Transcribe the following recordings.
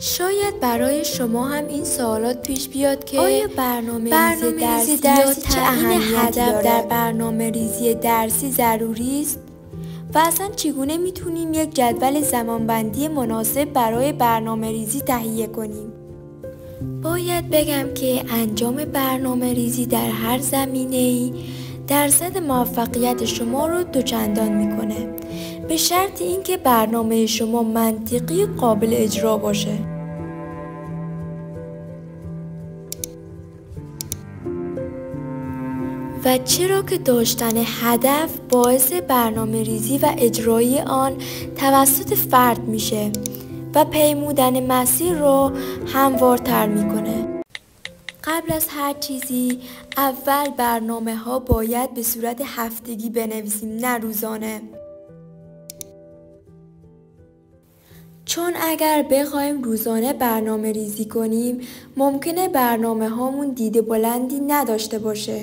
شاید برای شما هم این سوالات پیش بیاد که آیا برنامه‌ریزی درسی چه اهمیتی داره؟ در برنامه‌ریزی درسی ضروری است؟ و اصلا چگونه میتونیم یک جدول زمانبندی مناسب برای برنامه‌ریزی تهیه کنیم؟ باید بگم که انجام برنامه‌ریزی در هر زمینه‌ای درصد موفقیت شما رو دوچندان میکنه، به شرط اینکه برنامه شما منطقی قابل اجرا باشه. و چرا که داشتن هدف باعث برنامه‌ریزی و اجرای آن توسط فرد میشه و پیمودن مسیر رو هموارتر میکنه. قبل از هر چیزی اول برنامه‌ها باید به صورت هفتگی بنویسیم، نه روزانه. چون اگر بخوایم روزانه برنامه ریزی کنیم ممکنه برنامه هامون دید بلندی نداشته باشه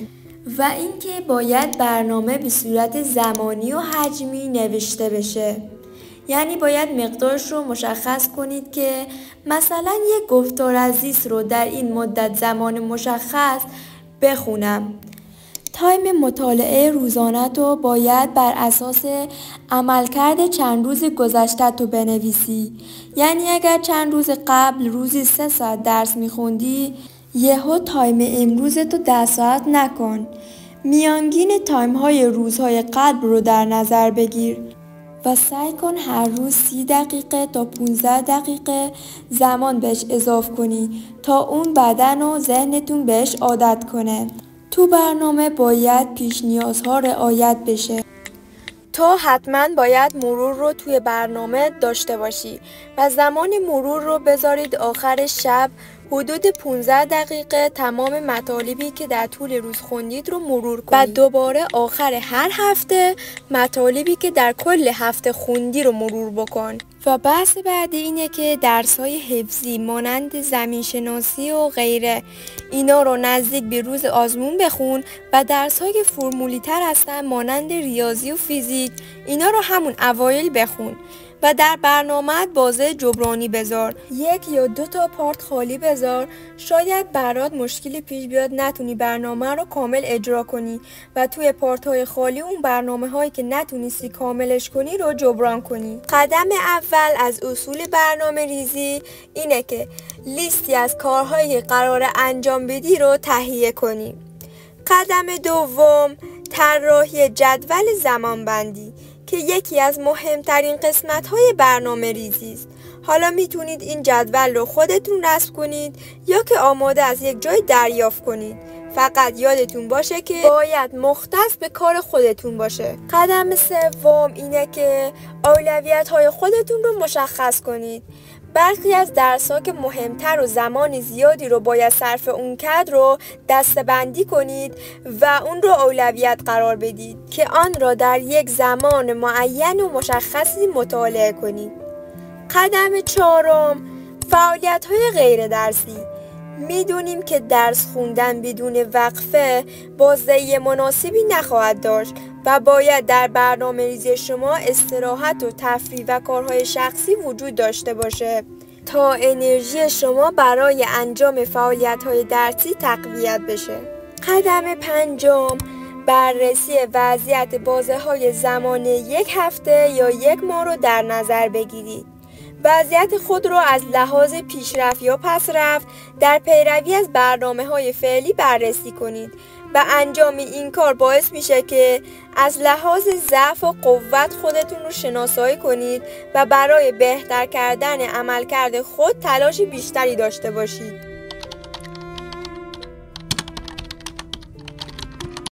و اینکه باید برنامه به صورت زمانی و حجمی نوشته بشه. یعنی باید مقدارش رو مشخص کنید که مثلا یک گفتار از زیست رو در این مدت زمان مشخص بخونم. تایم مطالعه روزانه تو باید بر اساس عملکرد چند روز گذشته تو بنویسی. یعنی اگر چند روز قبل روزی 3 ساعت درس میخوندی، یهو تایم امروز تو 10 ساعت نکن. میانگین تایم های روزهای قبل رو در نظر بگیر و سعی کن هر روز 30 دقیقه تا 15 دقیقه زمان بهش اضافه کنی تا اون بدن و ذهنتون بهش عادت کنه. تو برنامه باید پیش نیازها رعایت بشه. تو حتما باید مرور رو توی برنامه داشته باشی و زمان مرور رو بذارید آخر شب. حدود 15 دقیقه تمام مطالبی که در طول روز خوندید رو مرور کنید و دوباره آخر هر هفته مطالبی که در کل هفته خوندی رو مرور بکن. و بحث بعدی اینه که درس‌های حفظی مانند زمین‌شناسی و غیره اینا رو نزدیک به روز آزمون بخون و درس‌های فرمولی تر هستن مانند ریاضی و فیزیک اینا رو همون اوایل بخون و در برنامه بازه جبرانی بذار. 1 یا 2 تا پارت خالی بذار. شاید برات مشکلی پیش بیاد نتونی برنامه رو کامل اجرا کنی و توی پارت‌های خالی اون برنامه‌هایی که نتونستی کاملش کنی رو جبران کنی. قدم اول از اصول برنامه ریزی اینه که لیستی از کارهایی که قراره انجام بدی رو تهیه کنی. قدم دوم طراحی جدول زمانبندی که یکی از مهمترین قسمت‌های برنامه ریزی است. حالا میتونید این جدول رو خودتون رسم کنید یا که آماده از یک جای دریافت کنید. فقط یادتون باشه که باید مختص به کار خودتون باشه. قدم سوم اینه که اولویت‌های خودتون رو مشخص کنید. برخی از درس‌ها که مهمتر و زمان زیادی رو باید صرف اون کرد رو دسته‌بندی کنید و اون رو اولویت قرار بدید که آن را در یک زمان معین و مشخصی مطالعه کنید. قدم چهارم فعالیت‌های غیر درسی. میدونیم که درس خوندن بدون وقفه بازدهی مناسبی نخواهد داشت و باید در برنامه‌ریزی شما استراحت و تفریح و کارهای شخصی وجود داشته باشه تا انرژی شما برای انجام فعالیت‌های درسی تقویت بشه. قدم پنجم بررسی وضعیت بازه‌های زمانی 1 هفته یا 1 ماه رو در نظر بگیرید. وضعیت خود را از لحاظ پیشرفت یا پسرفت در پیروی از برنامه‌های فعلی بررسی کنید و انجام این کار باعث میشه که از لحاظ ضعف و قوت خودتون رو شناسایی کنید و برای بهتر کردن عملکرد خود تلاش بیشتری داشته باشید.